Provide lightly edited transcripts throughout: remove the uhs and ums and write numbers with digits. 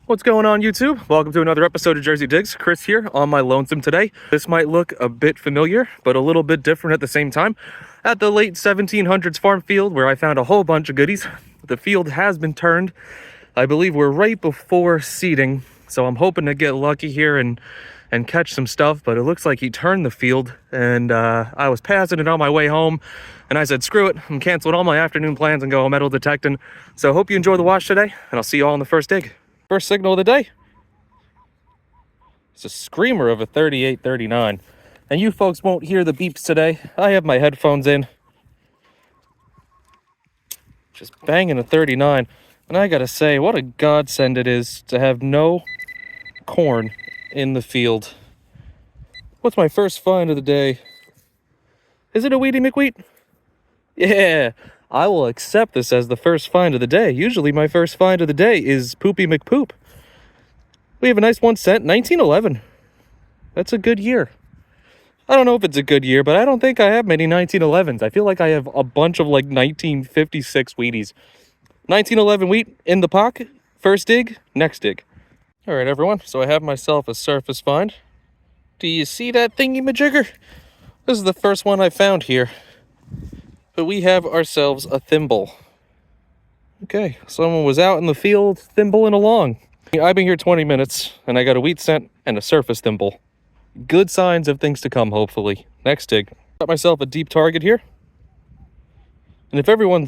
What's going on, YouTube? Welcome to another episode of Jersey Digs. Chris here on my lonesome today. This might look a bit familiar, but a little bit different at the same time. At the late 1700s farm field where I found a whole bunch of goodies. The field has been turned. I believe we're right before seeding, so I'm hoping to get lucky here and catch some stuff, but it looks like he turned the field, and I was passing it on my way home, and I said, screw it, I'm canceling all my afternoon plans and go metal detecting. So hope you enjoy the watch today, and I'll see you all on the first dig. First signal of the day. It's a screamer of a 3839. And you folks won't hear the beeps today. I have my headphones in. Just banging a 39. And I gotta say, what a godsend it is to have no corn in the field. What's my first find of the day? Is it a Weedy McWheat? Yeah, I will accept this as the first find of the day. Usually my first find of the day is Poopy McPoop. We have a nice 1 cent, 1911. That's a good year. I don't know if it's a good year, but I don't think I have many 1911s. I feel like I have a bunch of like 1956 Wheaties. 1911 wheat in the pocket. First dig, next dig. All right, everyone. So I have myself a surface find. Do you see that thingy-majigger? This is the first one I found here. But we have ourselves a thimble. Okay, someone was out in the field thimbling along. I've been here 20 minutes, and I got a wheat scent and a surface thimble. Good signs of things to come, hopefully. Next dig. Got myself a deep target here. And if anyone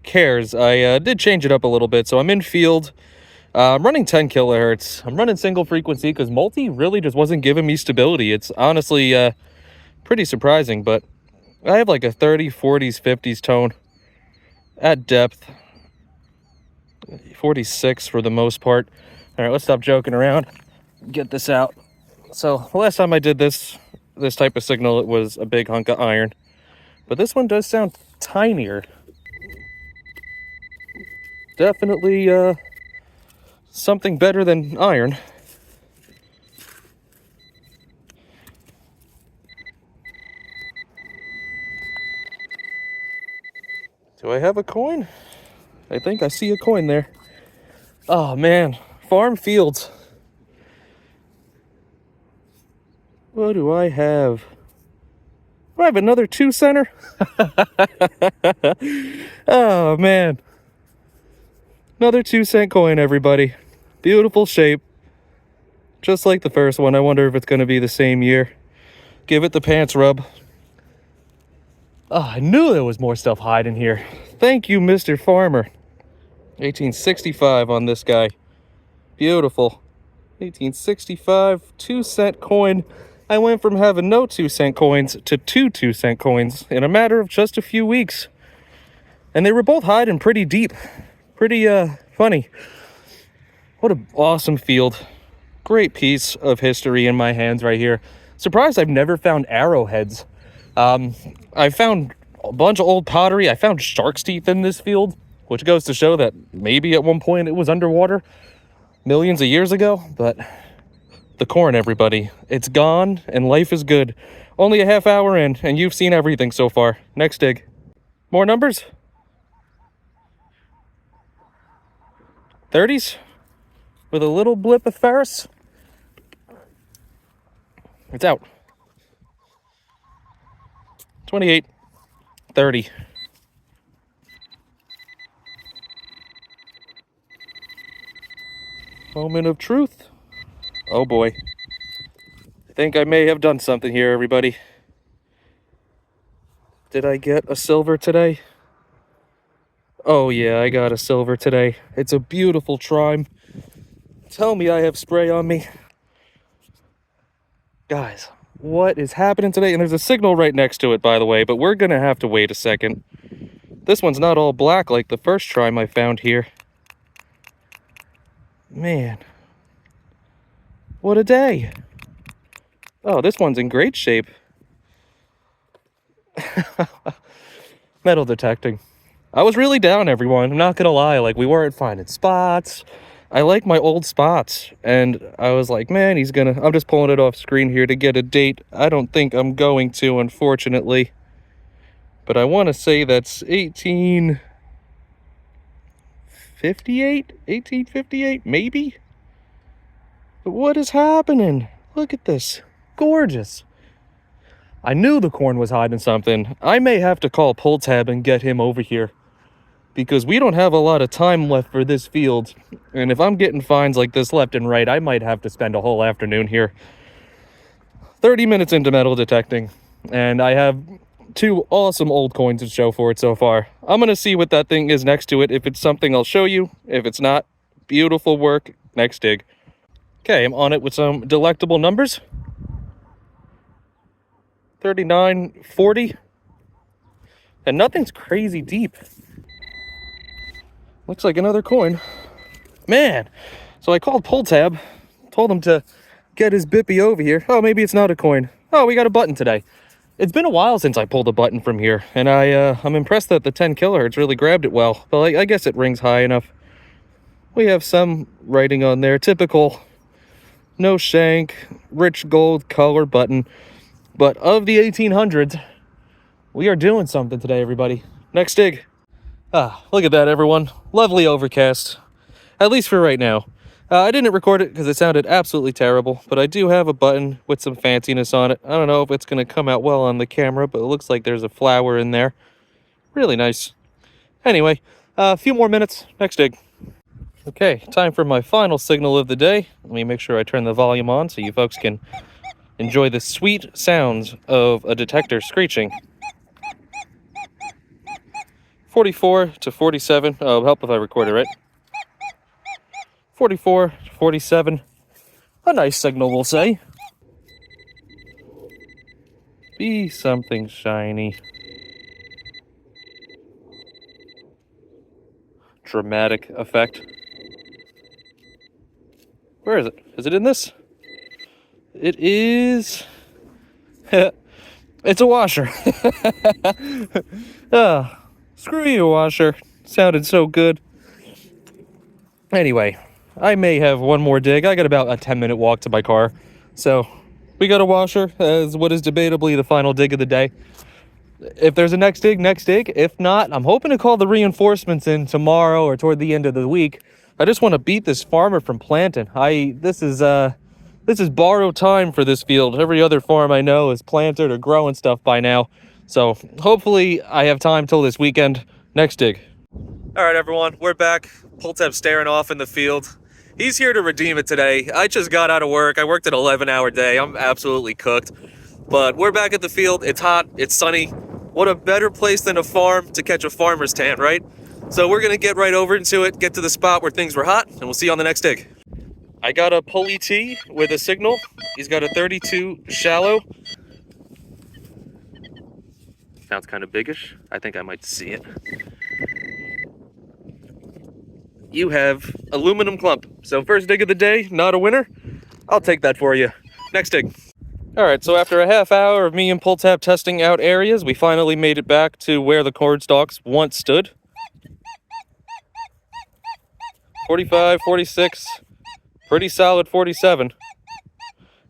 cares, I did change it up a little bit. So I'm in field. I'm running 10 kilohertz. I'm running single frequency because multi really just wasn't giving me stability. It's honestly pretty surprising, but I have like a 30s, 40s, 50s tone at depth. 46 for the most part. All right, let's stop joking around. Get this out. So the last time I did this type of signal, it was a big hunk of iron. But this one does sound tinier. Definitely something better than iron. Do I have a coin? I think I see a coin there. Oh man, farm fields. What do I have? Do I have another 2 center? Oh man. Another 2 cent coin, everybody. Beautiful shape. Just like the first one. I wonder if it's going to be the same year. Give it the pants rub. Oh, I knew there was more stuff hiding here. Thank you, Mr. Farmer. 1865 on this guy. Beautiful. 1865, 2 cent coin. I went from having no 2 cent coins to 2 cent coins in a matter of just a few weeks. And they were both hiding pretty deep. Pretty funny. What an awesome field. Great piece of history in my hands right here. Surprised I've never found arrowheads. I found a bunch of old pottery. I found shark's teeth in this field, which goes to show that maybe at one point it was underwater millions of years ago. But the corn, everybody, it's gone and life is good. Only a half hour in and you've seen everything so far. Next dig. More numbers? 30s with a little blip of ferrous. It's out. 28, 30. Moment of truth. Oh boy. I think I may have done something here, everybody. Did I get a silver today? Oh yeah, I got a silver today. It's a beautiful trime. Tell me I have spray on me. Guys, what is happening today? And there's a signal right next to it, by the way, but we're gonna have to wait a second. This one's not all black like the first trime I found here. Man, what a day. Oh, this one's in great shape. Metal detecting. I was really down, everyone. I'm not gonna lie, like we weren't finding spots. I like my old spots, and I was like, man, I'm just pulling it off screen here to get a date. I don't think I'm going to, unfortunately. But I want to say that's 1858, maybe? What is happening? Look at this. Gorgeous. I knew the corn was hiding something. I may have to call Pull Tab and get him over here, because we don't have a lot of time left for this field. And if I'm getting finds like this left and right, I might have to spend a whole afternoon here. 30 minutes into metal detecting, and I have 2 awesome old coins to show for it so far. I'm gonna see what that thing is next to it. If it's something, I'll show you. If it's not, beautiful work. Next dig. Okay, I'm on it with some delectable numbers. 39, 40. And nothing's crazy deep. Looks like another coin. Man, so I called Pull Tab, told him to get his bippy over here. Oh, maybe it's not a coin. Oh, we got a button today. It's been a while since I pulled a button from here, and I'm impressed that the 10 kilohertz really grabbed it well. But I guess it rings high enough. We have some writing on there. Typical, no shank, rich gold color button. But of the 1800s, we are doing something today, everybody. Next dig. Ah, look at that, everyone. Lovely overcast. At least for right now. I didn't record it because it sounded absolutely terrible, but I do have a button with some fanciness on it. I don't know if it's going to come out well on the camera, but it looks like there's a flower in there. Really nice. Anyway, a few more minutes. Next dig. Okay, time for my final signal of the day. Let me make sure I turn the volume on so you folks can enjoy the sweet sounds of a detector screeching. 44 to 47. Oh, it'll help if I record it, right? 44 to 47. A nice signal, we'll say. Be something shiny. Dramatic effect. Where is it? Is it in this? It is... It's a washer. Screw you, washer. Sounded so good. Anyway, I may have one more dig. I got about a 10-minute walk to my car. So, we got a washer as what is debatably the final dig of the day. If there's a next dig, next dig. If not, I'm hoping to call the reinforcements in tomorrow or toward the end of the week. I just want to beat this farmer from planting. This is borrowed time for this field. Every other farm I know is planted or growing stuff by now. So hopefully I have time till this weekend. Next dig. All right, everyone, we're back. Pull Tab staring off in the field. He's here to redeem it today. I just got out of work. I worked an 11-hour day. I'm absolutely cooked. But we're back at the field. It's hot. It's sunny. What a better place than a farm to catch a farmer's tan, right? So we're going to get right over into it, get to the spot where things were hot, and we'll see you on the next dig. I got a pulley T with a signal. He's got a 32 shallow. Sounds kind of biggish. I think I might see it. You have aluminum clump. So first dig of the day, not a winner. I'll take that for you. Next dig. All right, so after a half hour of me and Pull Tab testing out areas, we finally made it back to where the corn stalks once stood. 45, 46. Pretty solid 47.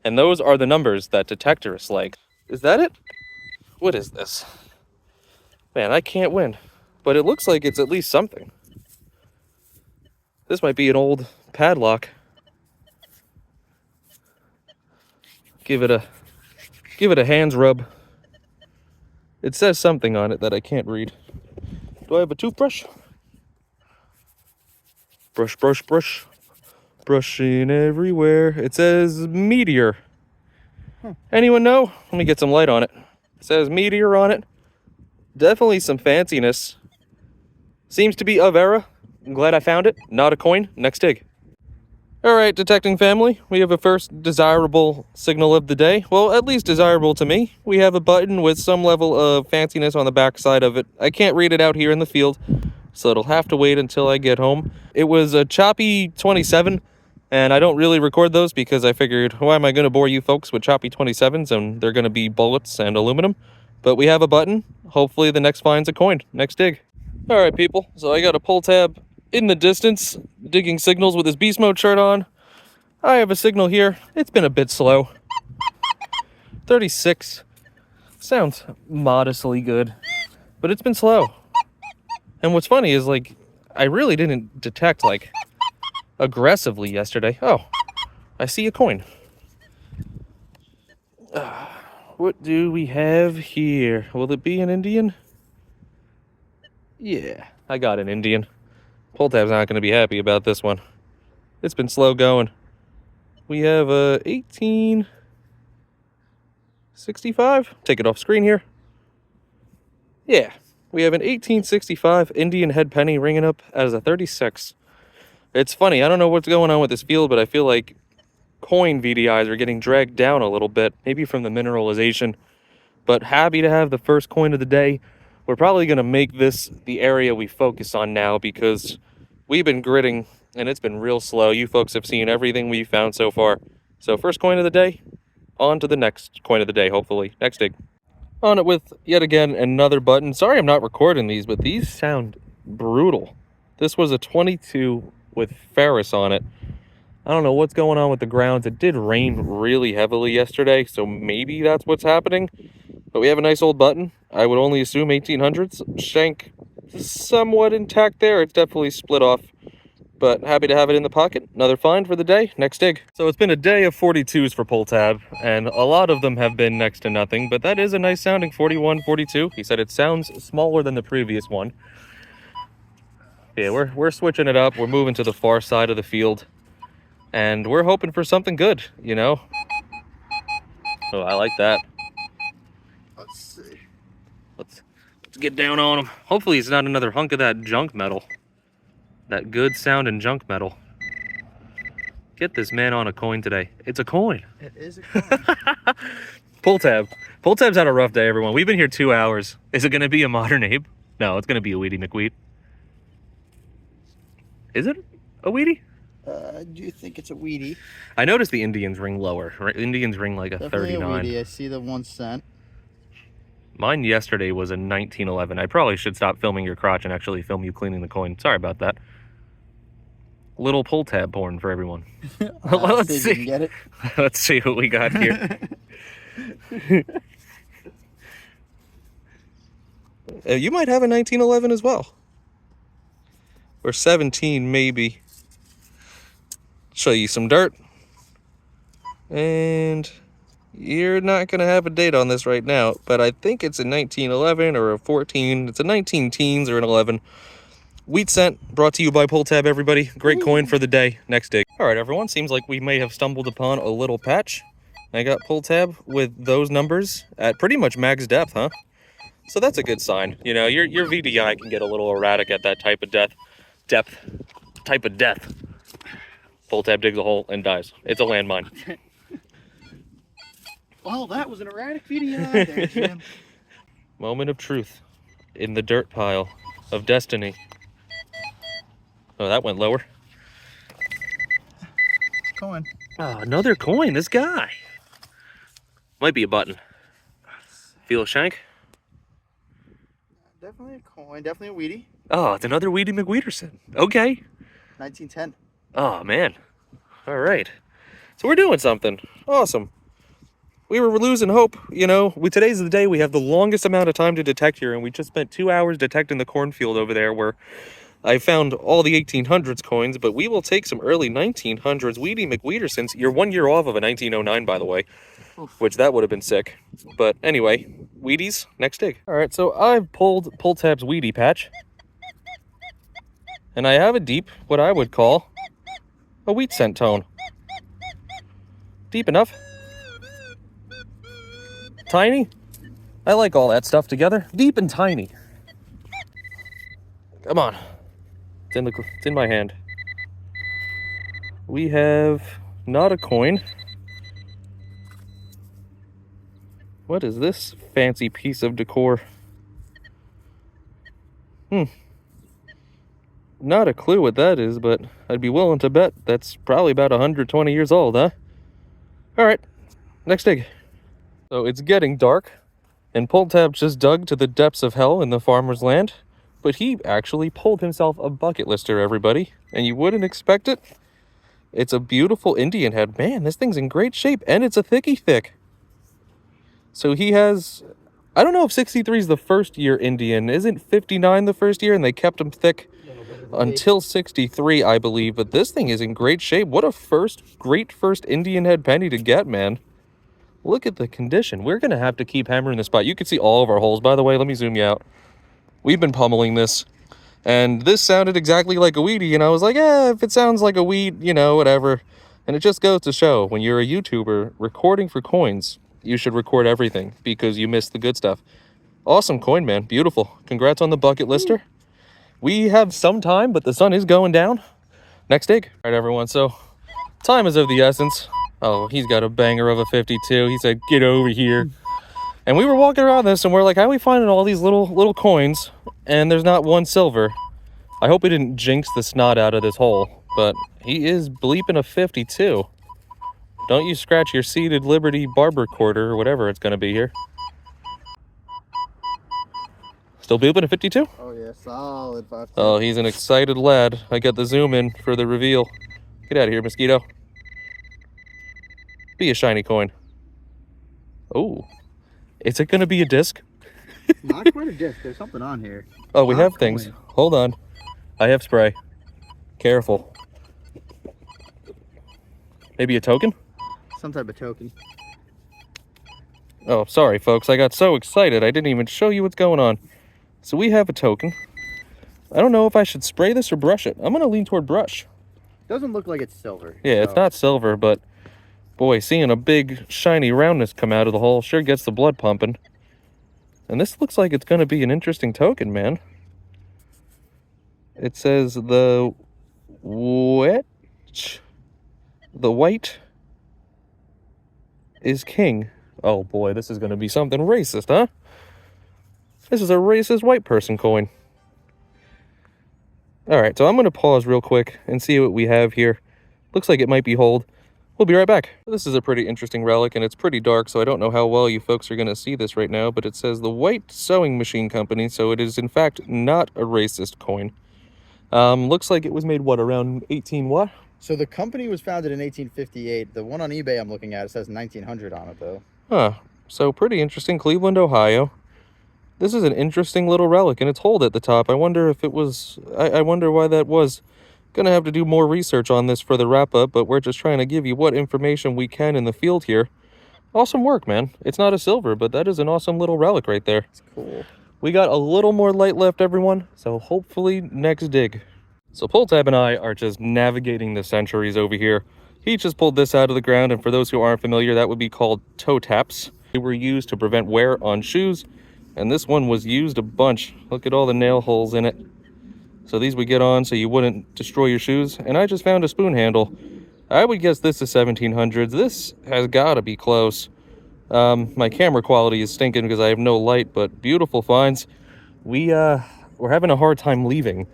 And those are the numbers that detectorists like. Is that it? What is this? Man, I can't win. But it looks like it's at least something. This might be an old padlock. Give it a hands rub. It says something on it that I can't read. Do I have a toothbrush? Brush, brush, brush. Brushing everywhere. It says meteor. Anyone know? Let me get some light on it. It says meteor on it. Definitely some fanciness. Seems to be of era. I'm glad I found it. Not a coin. Next dig. Alright, detecting family. We have a first desirable signal of the day. Well, at least desirable to me. We have a button with some level of fanciness on the back side of it. I can't read it out here in the field, so it'll have to wait until I get home. It was a choppy 27. And I don't really record those because I figured, why am I going to bore you folks with choppy 27s and they're going to be bullets and aluminum? But we have a button. Hopefully the next find's a coin. Next dig. All right, people. So I got a Pull Tab in the distance, digging signals with his beast mode shirt on. I have a signal here. It's been a bit slow. 36. Sounds modestly good, but it's been slow. And what's funny is, like, I really didn't detect, like, aggressively yesterday. Oh, I see a coin. What do we have here? Will it be an Indian? Yeah, I got an Indian. Pull tab's not going to be happy about this one. It's been slow going. We have a 1865. Take it off screen here. Yeah, we have an 1865 Indian head penny ringing up as a 36. It's funny, I don't know what's going on with this field, but I feel like coin VDIs are getting dragged down a little bit, maybe from the mineralization. But happy to have the first coin of the day. We're probably going to make this the area we focus on now because we've been gritting and it's been real slow. You folks have seen everything we've found so far. So first coin of the day, on to the next coin of the day, hopefully. Next dig. On it with, yet again, another button. Sorry I'm not recording these, but these sound brutal. This was a 22 with Ferris on it. I don't know what's going on with the grounds. It did rain really heavily yesterday, so maybe that's what's happening. But we have a nice old button. I would only assume 1800s. Shank somewhat intact there. It's definitely split off. But happy to have it in the pocket. Another find for the day. Next dig. So it's been a day of 42s for pull tab, and a lot of them have been next to nothing. But that is a nice sounding 41, 42. He said it sounds smaller than the previous one. Yeah, we're switching it up. We're moving to the far side of the field. And we're hoping for something good, you know? Oh, I like that. Let's see. Let's get down on him. Hopefully it's not another hunk of that junk metal. That good sounding junk metal. Get this man on a coin today. It's a coin. It is a coin. Pull tab. Pull tab's had a rough day, everyone. We've been here 2 hours. Is it going to be a modern ape? No, it's going to be a Weedy McWheat. Is it a Weedy? Do you think it's a Weedy? I noticed the Indians ring lower. Indians ring like a Definitely 39. a Weedy. I see the 1 cent. Mine yesterday was a 1911. I probably should stop filming your crotch and actually film you cleaning the coin. Sorry about that. Little pull tab porn for everyone. Let's see. If you can get it. Let's see what we got here. You might have a 1911 as well. Or 17 maybe. Show you some dirt. And you're not going to have a date on this right now, but I think it's a 1911 or a 14. It's a 19 teens or an 11. Wheat cent brought to you by Pull Tab, everybody. Great coin for the day. Next dig. All right, everyone. Seems like we may have stumbled upon a little patch. I got Pull Tab with those numbers at pretty much max depth, huh? So that's a good sign. You know, your VDI can get a little erratic at that type of depth. Pull tab digs a hole and dies. It's a landmine. Well, that was an erratic VDI there, Jim. Moment of truth in the dirt pile of destiny. Oh, that went lower. Coin. Oh, another coin. This guy. Might be a button. Feel a shank? Definitely a coin. Definitely a Weedy. Oh, it's another Weedy McWheaterson. Okay. 1910. Oh, man. All right. So we're doing something. Awesome. We were losing hope, you know. Today's the day we have the longest amount of time to detect here, and we just spent 2 hours detecting the cornfield over there where I found all the 1800s coins, but we will take some early 1900s Weedy McWheatersons. You're 1 year off of a 1909, by the way, which that would have been sick. But anyway, Wheaties, next dig. All right, so I've pulled Pull Tab's Weedy patch, and I have a deep, what I would call a wheat scent tone. Deep enough. Tiny. I like all that stuff together. Deep and tiny. Come on. It's in my hand. We have not a coin. What is this fancy piece of decor? Not a clue what that is, but I'd be willing to bet that's probably about 120 years old, huh? All right, next dig. So it's getting dark, and Pull Tab just dug to the depths of hell in the farmer's land, but he actually pulled himself a bucket lister, everybody, and you wouldn't expect it. It's a beautiful Indian head. Man, this thing's in great shape, and it's a thick. So he has, I don't know if 63 is the first year Indian. Isn't 59 the first year, and they kept him thick? until 63, I believe. But this thing is in great shape. What a great first Indian head penny to get, man. Look at the condition. We're going to have to keep hammering this spot. You can see all of our holes, by the way. Let me zoom you out. We've been pummeling this. And this sounded exactly like a weedie. And I was like, if it sounds like a weed, you know, whatever. And it just goes to show, when you're a YouTuber recording for coins, you should record everything because you missed the good stuff. Awesome coin, man. Beautiful. Congrats on the bucket lister. We have some time, but the sun is going down. Next dig. All right, everyone. So time is of the essence. Oh, he's got a banger of a 52. He said, get over here. And we were walking around this and we're like, how are we finding all these little coins and there's not one silver? I hope he didn't jinx the snot out of this hole, but he is bleeping a 52. Don't you scratch your seated Liberty barber quarter or whatever it's going to be here. Still bleeping a 52? Oh yeah, solid 5. Oh, he's an excited lad. I got the zoom in for the reveal. Get out of here, mosquito. Be a shiny coin. Oh, is it going to be a disc? Not quite a disc. There's something on here. Oh, we have things. Hold on. I have spray. Careful. Maybe a token? Some type of token. Oh, sorry, folks. I got so excited I didn't even show you what's going on. So we have a token. I don't know if I should spray this or brush it. I'm going to lean toward brush. Doesn't look like it's silver. Yeah, so. It's not silver, but boy, seeing a big shiny roundness come out of the hole sure gets the blood pumping. And this looks like it's going to be an interesting token, man. It says the white is king. Oh boy, this is going to be something racist, huh? This is a racist white person coin. All right, so I'm going to pause real quick and see what we have here. Looks like it might be hold. We'll be right back. This is a pretty interesting relic, and it's pretty dark, so I don't know how well you folks are going to see this right now, but it says the White Sewing Machine Company, so it is in fact not a racist coin. Looks like it was made, what, around 18 what? So the company was founded in 1858. The one on eBay I'm looking at, it says 1900 on it, though. Huh. So pretty interesting. Cleveland, Ohio. This is an interesting little relic, and it's hold at the top. I wonder if it was... I wonder why that was. Gonna have to do more research on this for the wrap-up, but we're just trying to give you what information we can in the field here. Awesome work, man. It's not a silver, but that is an awesome little relic right there. It's cool. We got a little more light left, everyone, so hopefully next dig. So Pull Tab and I are just navigating the centuries over here. He just pulled this out of the ground, and for those who aren't familiar, that would be called toe taps. They were used to prevent wear on shoes, and this one was used a bunch. Look at all the nail holes in it. So these would get on so you wouldn't destroy your shoes. And I just found a spoon handle. I would guess this is 1700s. This has got to be close. My camera quality is stinking because I have no light, but beautiful finds. We're having a hard time leaving,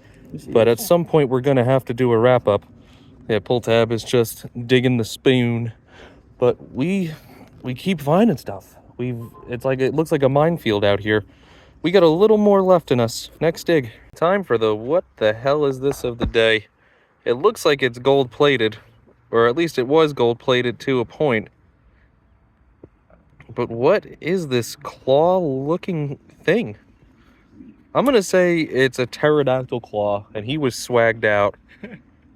but at some point we're going to have to do a wrap up. Yeah, Pull Tab is just digging the spoon, but we keep finding stuff. It looks like a minefield out here. We got a little more left in us. Next dig. Time for the what the hell is this of the day. It looks like it's gold plated, or at least it was gold plated to a point. But what is this claw looking thing? I'm gonna say it's a pterodactyl claw, and he was swagged out.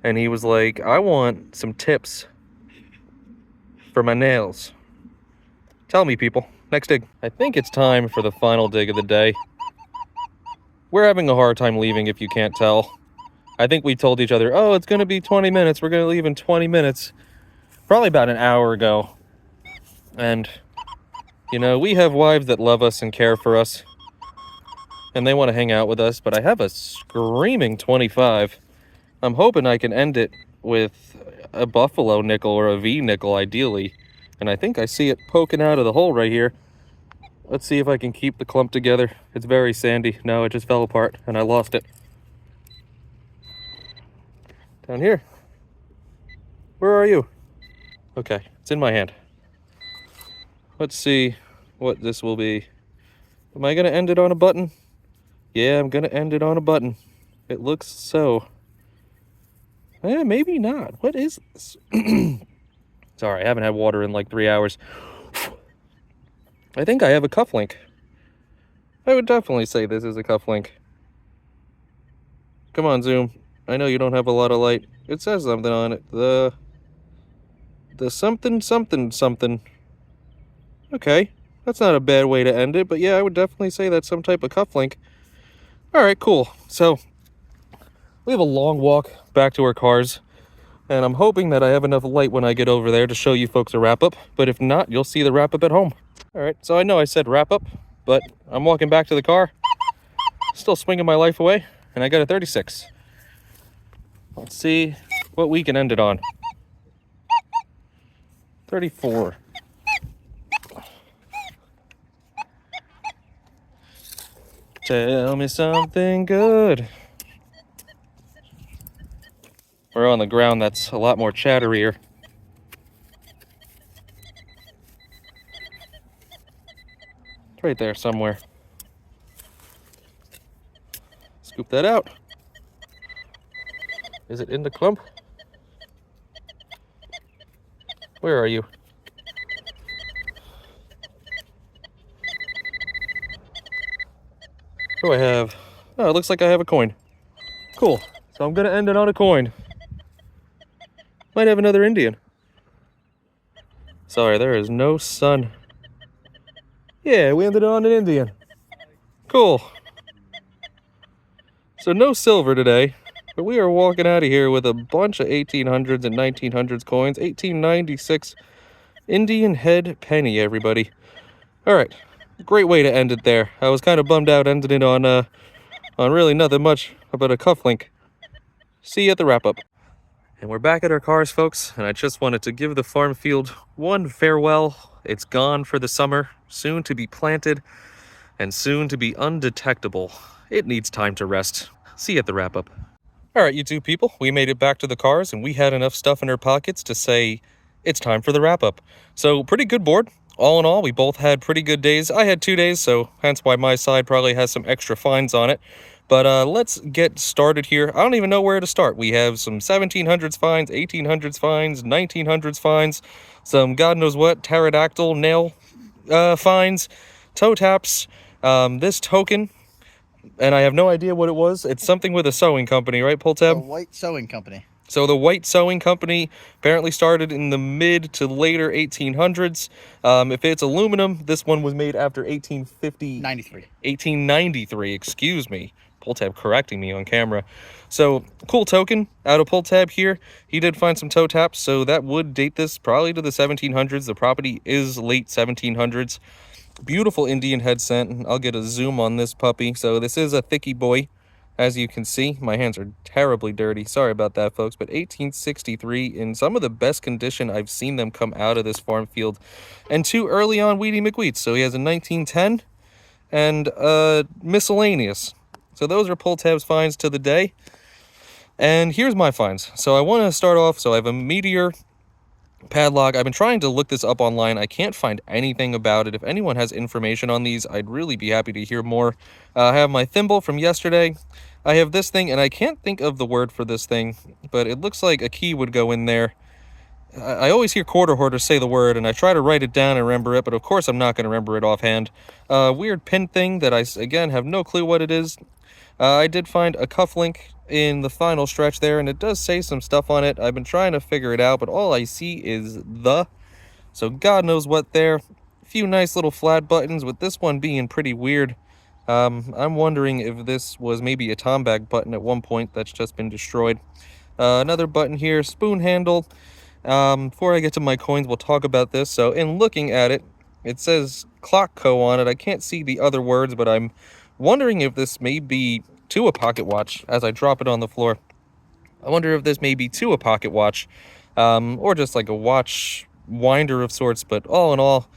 And he was like, I want some tips for my nails. Tell me, people. Next dig. I think it's time for the final dig of the day. We're having a hard time leaving, if you can't tell. I think we told each other, oh, it's going to be 20 minutes. We're going to leave in 20 minutes. Probably about an hour ago. And, you know, we have wives that love us and care for us. And they want to hang out with us. But I have a screaming 25. I'm hoping I can end it with a buffalo nickel or a V nickel, ideally. And I think I see it poking out of the hole right here. Let's see if I can keep the clump together. It's very sandy. No, it just fell apart and I lost it. Down here. Where are you? Okay, it's in my hand. Let's see what this will be. Am I gonna end it on a button? Yeah, I'm gonna end it on a button. It looks so. Maybe not. What is this? Sorry, I haven't had water in like 3 hours. I think I have a cufflink. I would definitely say this is a cufflink. Come on, zoom. I know you don't have a lot of light. It says something on it. The something something something. Okay, that's not a bad way to end it, but yeah, I would definitely say that's some type of cufflink. All right, cool. So we have a long walk back to our cars, and I'm hoping that I have enough light when I get over there to show you folks a wrap-up, but if not, you'll see the wrap-up at home. All right, so I know I said wrap-up, but I'm walking back to the car, still swinging my life away, and I got a 36. Let's see what we can end it on. 34. Tell me something good. We're on the ground that's a lot more chatterier. It's right there somewhere. Scoop that out. Is it in the clump? Where are you? What do I have? Oh, it looks like I have a coin. Cool. So I'm gonna end it on a coin. Might have another Indian. Sorry, there is no sun. Yeah, we ended it on an Indian. Cool. So no silver today, but we are walking out of here with a bunch of 1800s and 1900s coins. 1896 Indian head penny, everybody. All right, great way to end it there. I was kind of bummed out ending it on really nothing much about a cufflink. See you at the wrap-up. And we're back at our cars, folks, and I just wanted to give the farm field one farewell. It's gone for the summer, soon to be planted, and soon to be undetectable. It needs time to rest. See you at the wrap-up. All right, you two people, we made it back to the cars, and we had enough stuff in our pockets to say it's time for the wrap-up. So, pretty good board. All in all, we both had pretty good days. I had 2 days, so hence why my side probably has some extra finds on it. But let's get started here. I don't even know where to start. We have some 1700s finds, 1800s finds, 1900s finds, some God knows what pterodactyl nail finds, toe taps, this token, and I have no idea what it was. It's something with a sewing company, right, Poltab? The White Sewing Company. So the White Sewing Company apparently started in the mid to later 1800s. If it's aluminum, this one was made after 1893, excuse me. Poltab correcting me on camera. So cool token out of Poltab here. He did find some toe taps, so that would date this probably to the 1700s. The property is late 1700s. Beautiful Indian head scent. I'll get a zoom on this puppy. So this is a thicky boy. As you can see, my hands are terribly dirty. Sorry about that, folks. But 1863, in some of the best condition I've seen them come out of this farm field. And 2 early on Weedy McWheats. So he has a 1910 and miscellaneous. So those are Poltab's finds to the day. And here's my finds. So I want to start off. So I have a Meteor padlock. I've been trying to look this up online. I can't find anything about it. If anyone has information on these, I'd really be happy to hear more. I have my thimble from yesterday. I have this thing, and I can't think of the word for this thing, but it looks like a key would go in there. I always hear quarter hoarders say the word, and I try to write it down and remember it, but of course I'm not going to remember it offhand. Weird pin thing that I, again, have no clue what it is. I did find a cufflink in the final stretch there, and it does say some stuff on it. I've been trying to figure it out, but all I see is the. So God knows what there. A few nice little flat buttons, with this one being pretty weird. I'm wondering if this was maybe a Tombag button at one point that's just been destroyed. Another button here, spoon handle. Before I get to my coins, we'll talk about this. So in looking at it, it says Clock Co on it. I can't see the other words, but I'm wondering if this may be to a pocket watch as I drop it on the floor. I wonder if this may be to a pocket watch, or just like a watch winder of sorts. But all in all,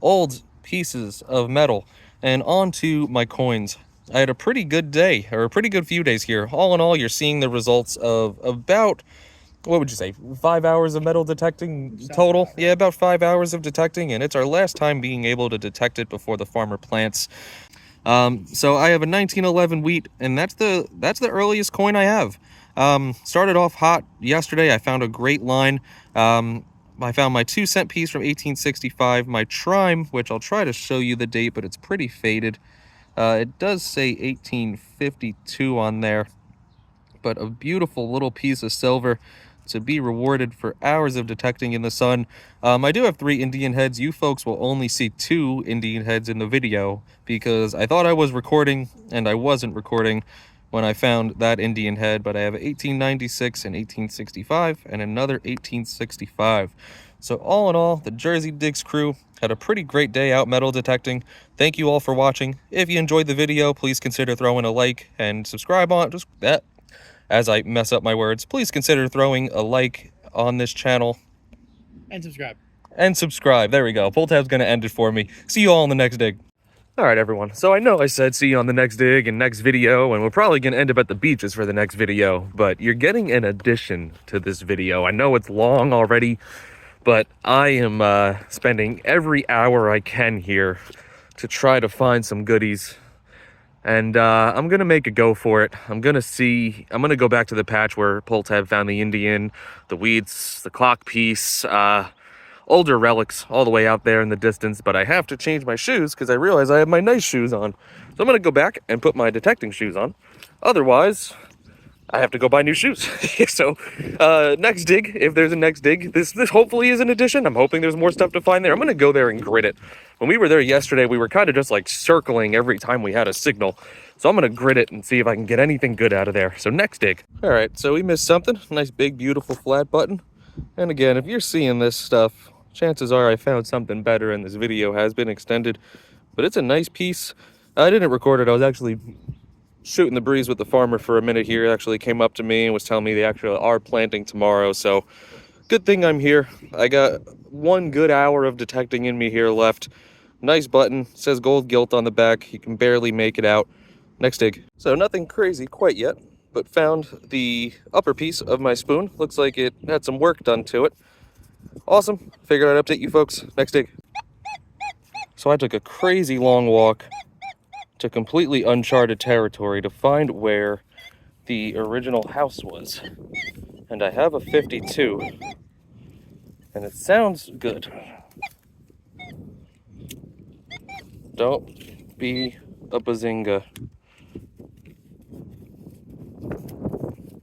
old pieces of metal. And on to my coins. I had a pretty good day, or a pretty good few days here. All in all, you're seeing the results of about, what would you say, 5 hours of metal detecting total? Yeah, about 5 hours of detecting, and it's our last time being able to detect it before the farmer plants. So I have a 1911 wheat, and that's the earliest coin I have. Started off hot yesterday. I found a great line. I found my 2-cent piece from 1865, my Trime, which I'll try to show you the date, but it's pretty faded. It does say 1852 on there, but a beautiful little piece of silver to be rewarded for hours of detecting in the sun. I do have 3 Indian heads. You folks will only see 2 Indian heads in the video because I thought I was recording and I wasn't recording when I found that Indian head, but I have 1896 and 1865 and another 1865. So all in all, the Jersey Digs crew had a pretty great day out metal detecting. Thank you all for watching. If you enjoyed the video, please consider throwing a like and subscribe on just that. As I mess up my words, please consider throwing a like on this channel. And subscribe. And subscribe. There we go. Pull tab's going to end it for me. See you all in the next dig. All right, everyone. So I know I said see you on the next dig and next video, and we're probably going to end up at the beaches for the next video, but you're getting an addition to this video. I know it's long already, but I am spending every hour I can here to try to find some goodies. And I'm going to make a go for it. I'm going to go back to the patch where Poltab found the Indian, the weeds, the clock piece, older relics all the way out there in the distance. But I have to change my shoes because I realize I have my nice shoes on. So I'm going to go back and put my detecting shoes on. Otherwise, I have to go buy new shoes. So next dig, if there's a next dig, this hopefully is an addition. I'm hoping there's more stuff to find there. I'm going to go there and grid it. When we were there yesterday, we were kind of just like circling every time we had a signal. So I'm going to grid it and see if I can get anything good out of there. So next dig. All right, so we missed something. Nice big, beautiful flat button. And again, if you're seeing this stuff, chances are I found something better and this video has been extended. But it's a nice piece. I didn't record it. I was actually shooting the breeze with the farmer for a minute here. He actually came up to me and was telling me they actually are planting tomorrow. So good thing I'm here. I got 1 good hour of detecting in me here left. Nice button, says gold gilt on the back. You can barely make it out. Next dig. So nothing crazy quite yet, but found the upper piece of my spoon. Looks like it had some work done to it. Awesome. Figured I'd update you folks. Next dig. So I took a crazy long walk to completely uncharted territory to find where the original house was. And I have a 52. And it sounds good. Don't be a bazinga.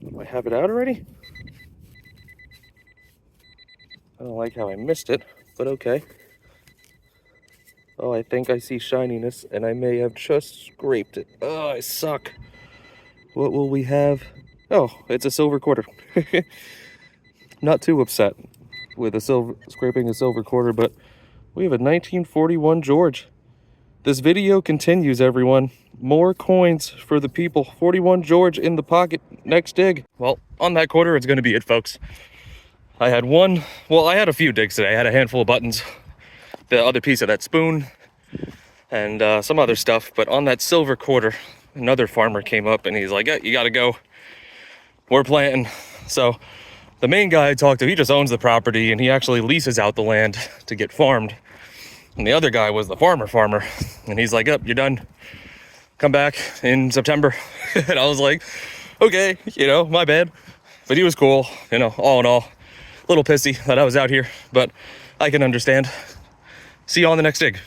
Do I have it out already? I don't like how I missed it, but okay. Oh, I think I see shininess, and I may have just scraped it. Oh, I suck. What will we have? Oh, it's a silver quarter. Not too upset with scraping a silver quarter, but we have a 1941 George. This video continues, everyone. More coins for the people. 41 George in the pocket. Next dig. Well, on that quarter, it's going to be it, folks. I had a few digs today. I had a handful of buttons, the other piece of that spoon, and some other stuff. But on that silver quarter, another farmer came up and he's like, yeah, you got to go. We're planting. So the main guy I talked to, he just owns the property and he actually leases out the land to get farmed. And the other guy was the farmer. And he's like, yep, you're done. Come back in September. And I was like, okay, my bad. But he was cool, all in all. A little pissy that I was out here, but I can understand. See you on the next dig.